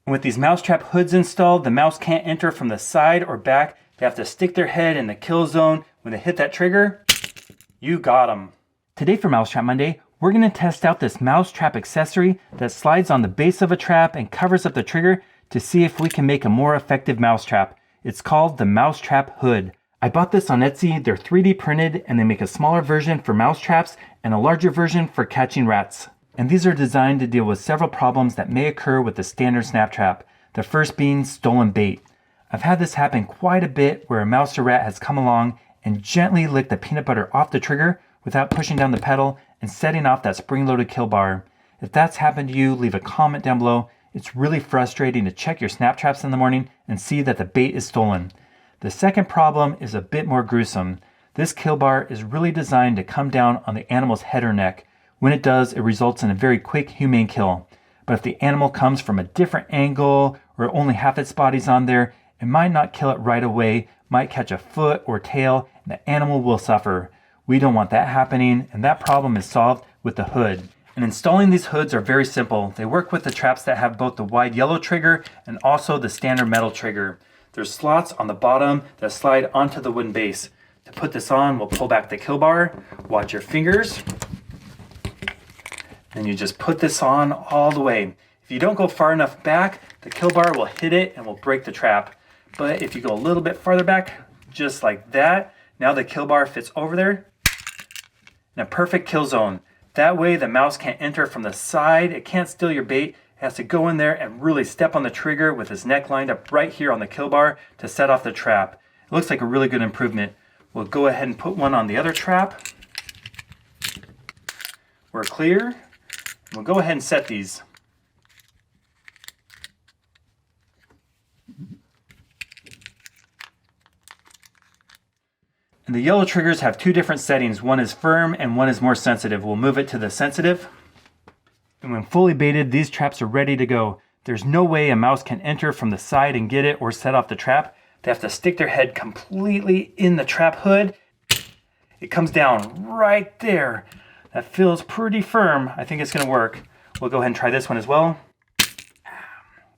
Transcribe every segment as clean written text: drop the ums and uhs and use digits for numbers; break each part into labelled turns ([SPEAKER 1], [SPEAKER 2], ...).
[SPEAKER 1] And with these Mousetrap hoods installed, the mouse can't enter from the side or back. They have to stick their head in the kill zone. When they hit that trigger, you got them. Today for Mousetrap Monday, we're going to test out this Mousetrap accessory that slides on the base of a trap and covers up the trigger to see if we can make a more effective mousetrap. It's called the Mousetrap hood. I bought this on Etsy. They're 3D printed and they make a smaller version for mousetraps and a larger version for catching rats. And these are designed to deal with several problems that may occur with the standard snap trap. The first being stolen bait. I've had this happen quite a bit where a mouse or rat has come along and gently licked the peanut butter off the trigger without pushing down the pedal and setting off that spring-loaded kill bar. If that's happened to you, leave a comment down below. It's really frustrating to check your snap traps in the morning and see that the bait is stolen. The second problem is a bit more gruesome. This kill bar is really designed to come down on the animal's head or neck. When it does, it results in a very quick, humane kill. But if the animal comes from a different angle or only half its body's on there, it might not kill it right away, might catch a foot or tail, and the animal will suffer. We don't want that happening, and that problem is solved with the hood. And installing these hoods are very simple. They work with the traps that have both the wide yellow trigger and also the standard metal trigger. There's slots on the bottom that slide onto the wooden base. To put this on, we'll pull back the kill bar, watch your fingers, and you just put this on all the way. If you don't go far enough back, the kill bar will hit it and will break the trap. But if you go a little bit farther back, just like that, now the kill bar fits over there in a perfect kill zone. That way the mouse can't enter from the side, it can't steal your bait. It has to go in there and really step on the trigger with his neck lined up right here on the kill bar to set off the trap. It looks like a really good improvement. We'll go ahead and put one on the other trap. We're clear. We'll go ahead and set these. And the yellow triggers have two different settings. One is firm and one is more sensitive. We'll move it to the sensitive. And when fully baited, these traps are ready to go. There's no way a mouse can enter from the side and get it or set off the trap. They have to stick their head completely in the trap hood. It comes down right there. That feels pretty firm. I think it's going to work. We'll go ahead and try this one as well.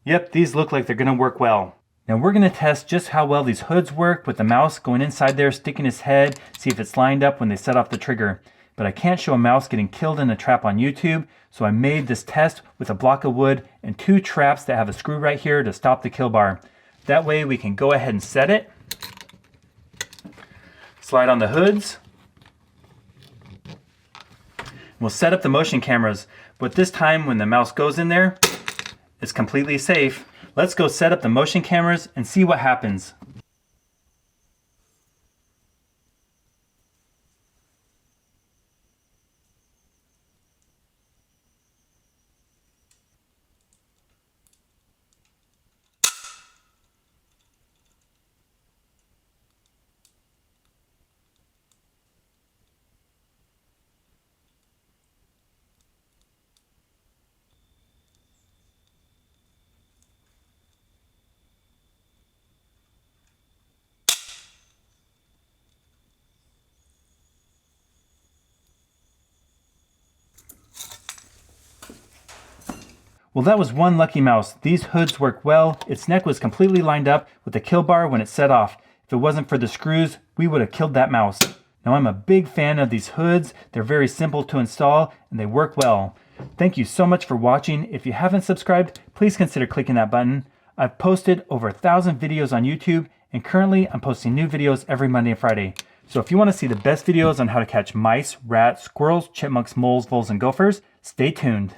[SPEAKER 1] Yep, these look like they're going to work well. Now we're going to test just how well these hoods work with the mouse going inside there, sticking his head, see if it's lined up when they set off the trigger. But I can't show a mouse getting killed in a trap on YouTube, so I made this test with a block of wood and two traps that have a screw right here to stop the kill bar. That way we can go ahead and set it. Slide on the hoods. We'll set up the motion cameras, but this time when the mouse goes in there, it's completely safe. Let's go set up the motion cameras and see what happens. Well, that was one lucky mouse. These hoods work well. Its neck was completely lined up with the kill bar when it set off. If it wasn't for the screws, we would have killed that mouse. Now I'm a big fan of these hoods. They're very simple to install and they work well. Thank you so much for watching. If you haven't subscribed, please consider clicking that button. I've posted over 1,000 videos on YouTube and currently I'm posting new videos every Monday and Friday. So if you want to see the best videos on how to catch mice, rats, squirrels, chipmunks, moles, voles, and gophers, stay tuned.